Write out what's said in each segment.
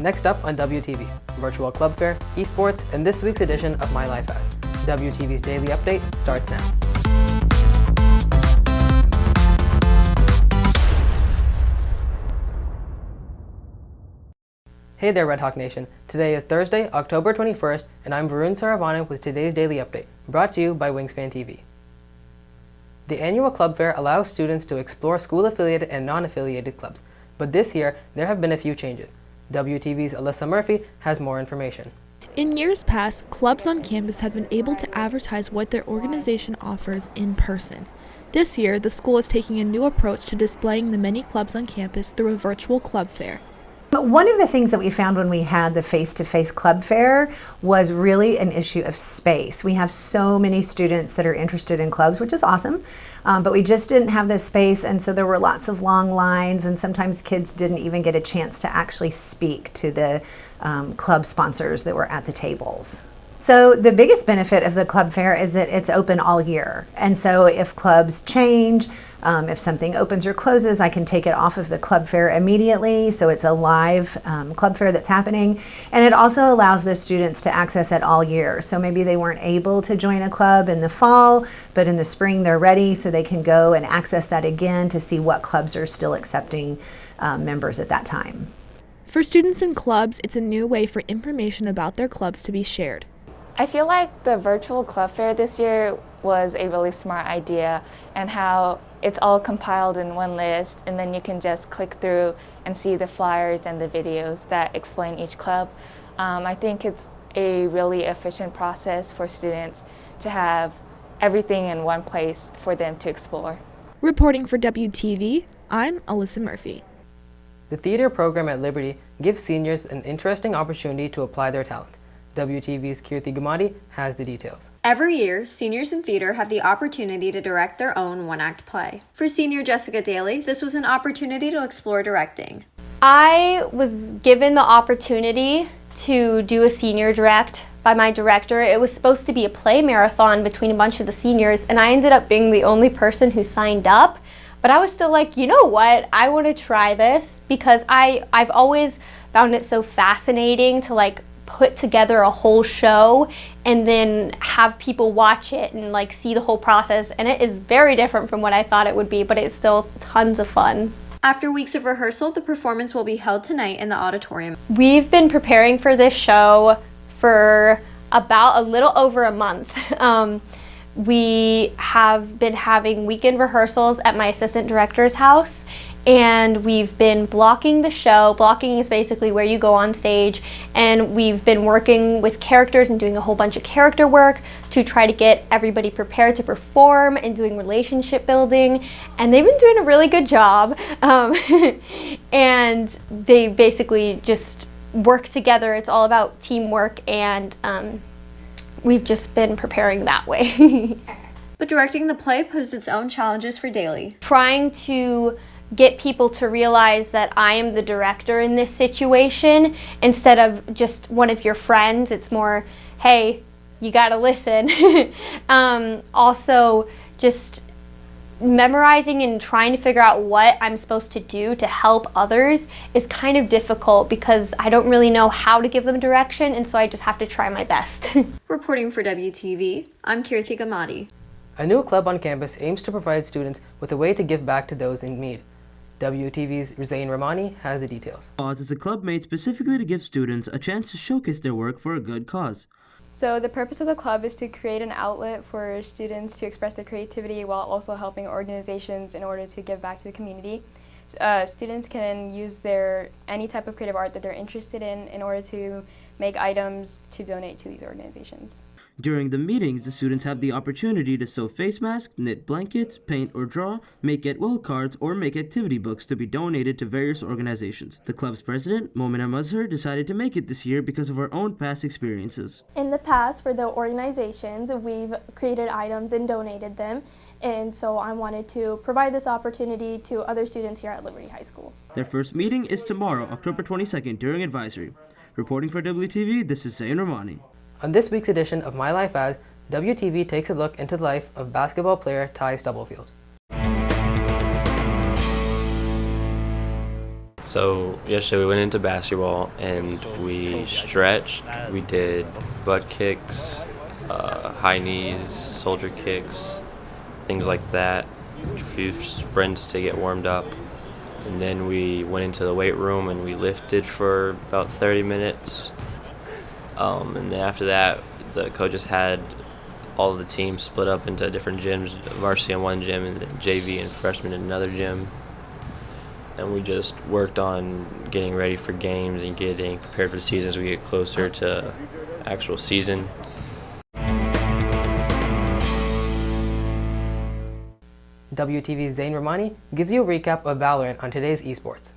Next up on WTV, virtual club fair, esports, and this week's edition of My Life As. WTV's Daily Update starts now. Hey there, Red Hawk Nation. Today is Thursday, October 21st, and I'm Varun Saravanan with today's Daily Update, brought to you by Wingspan TV. The annual club fair allows students to explore school-affiliated and non-affiliated clubs, but this year there have been a few changes. WTV's Alyssa Murphy has more information. In years past, clubs on campus have been able to advertise what their organization offers in person. This year, the school is taking a new approach to displaying the many clubs on campus through a virtual club fair. But one of the things that we found when we had the face-to-face club fair was really an issue of space. We have so many students that are interested in clubs, which is awesome, but we just didn't have the space, and so there were lots of long lines, and sometimes kids didn't even get a chance to actually speak to the club sponsors that were at the tables. So the biggest benefit of the club fair is that it's open all year, and so if clubs change, if something opens or closes, I can take it off of the club fair immediately, so it's a live club fair that's happening. And it also allows the students to access it all year. So maybe they weren't able to join a club in the fall, but in the spring they're ready, so they can go and access that again to see what clubs are still accepting members at that time. For students in clubs, it's a new way for information about their clubs to be shared. I feel like the virtual club fair this year was a really smart idea, and how it's all compiled in one list, and then you can just click through and see the flyers and the videos that explain each club. I think it's a really efficient process for students to have everything in one place for them to explore. Reporting for WTV, I'm Alyssa Murphy. The theater program at Liberty gives seniors an interesting opportunity to apply their talent. WTV's Kirti Gamadi has the details. Every year, seniors in theater have the opportunity to direct their own one-act play. For senior Jessica DALY, this was an opportunity to explore directing. I was given the opportunity to do a senior direct by my director. It was supposed to be a play marathon between a bunch of the seniors, and I ended up being the only person who signed up. But I was still like, you know what, I want to try this, because I've always found it so fascinating to put together a whole show and then have people watch it and see the whole process, and it is very different from what I thought it would be, but it's still tons of fun. After weeks of rehearsal, the performance will be held tonight in the auditorium. We've been preparing for this show for about a little over a month. We have been having weekend rehearsals at my assistant director's house, and we've been blocking the show. Blocking is basically where you go on stage, and we've been working with characters and doing a whole bunch of character work to try to get everybody prepared to perform and doing relationship building, and they've been doing a really good job. And they basically just work together. It's all about teamwork, and we've just been preparing that way. But directing the play posed its own challenges for DALY. Trying to get people to realize that I am the director in this situation instead of just one of your friends. It's more, hey, you gotta listen. Also, just memorizing and trying to figure out what I'm supposed to do to help others is kind of difficult, because I don't really know how to give them direction, and so I just have to try my best. Reporting for WTV, I'm Kirti Gamadi. A new club on campus aims to provide students with a way to give back to those in need. WTV's Zain Rahmani has the details. Cause is a club made specifically to give students a chance to showcase their work for a good cause. So the purpose of the club is to create an outlet for students to express their creativity while also helping organizations in order to give back to the community. Students can use any type of creative art that they're interested in order to make items to donate to these organizations. During the meetings, the students have the opportunity to sew face masks, knit blankets, paint or draw, make get-well cards, or make activity books to be donated to various organizations. The club's president, Momina Mazhar, decided to make it this year because of her own past experiences. In the past, for the organizations, we've created items and donated them, and so I wanted to provide this opportunity to other students here at Liberty High School. Their first meeting is tomorrow, October 22nd, during advisory. Reporting for WTV, this is Zain Rahmani. On this week's edition of My Life As, WTV takes a look into the life of basketball player Ty Stubblefield. So yesterday we went into basketball and we stretched. We did butt kicks, high knees, soldier kicks, things like that. A few sprints to get warmed up. And then we went into the weight room and we lifted for about 30 minutes. And then after that, the coaches had all of the teams split up into different gyms, varsity in one gym and then JV and freshman in another gym. And we just worked on getting ready for games and getting prepared for the season as we get closer to actual season. WTV's Zain Rahmani gives you a recap of Valorant on today's esports.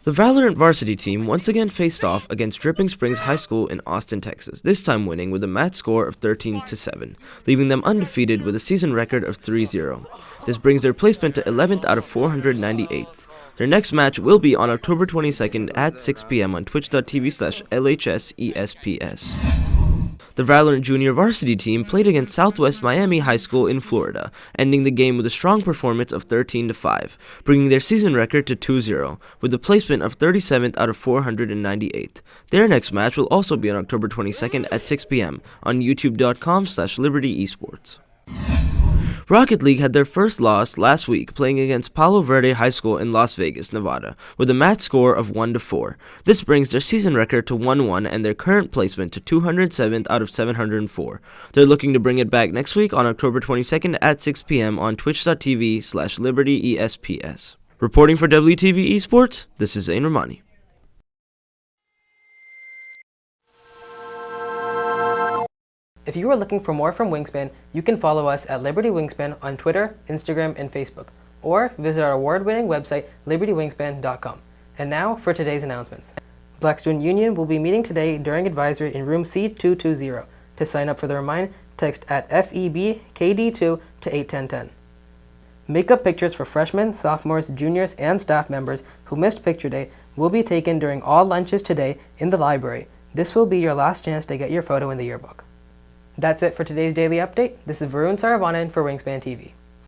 The Valorant varsity team once again faced off against Dripping Springs High School in Austin, Texas, this time winning with a match score of 13-7, leaving them undefeated with a season record of 3-0. This brings their placement to 11th out of 498th. Their next match will be on October 22nd at 6 p.m. on twitch.tv/LHSESPS. The Valorant Junior varsity team played against Southwest Miami High School in Florida, ending the game with a strong performance of 13-5, bringing their season record to 2-0, with a placement of 37th out of 498th. Their next match will also be on October 22nd at 6 p.m. on youtube.com/LibertyEsports. Rocket League had their first loss last week playing against Palo Verde High School in Las Vegas, Nevada, with a match score of 1-4. This brings their season record to 1-1 and their current placement to 207th out of 704. They're looking to bring it back next week on October 22nd at 6 p.m. on twitch.tv/LibertyESPS. Reporting for WTV Esports, this is Zain Rahmani. If you are looking for more from Wingspan, you can follow us at Liberty Wingspan on Twitter, Instagram, and Facebook, or visit our award-winning website, libertywingspan.com. And now for today's announcements. Black Student Union will be meeting today during advisory in room C220. To sign up for the remind, text at FEBKD2 to 81010. Makeup pictures for freshmen, sophomores, juniors, and staff members who missed picture day will be taken during all lunches today in the library. This will be your last chance to get your photo in the yearbook. That's it for today's daily update. This is Varun Saravanan for Wingspan TV.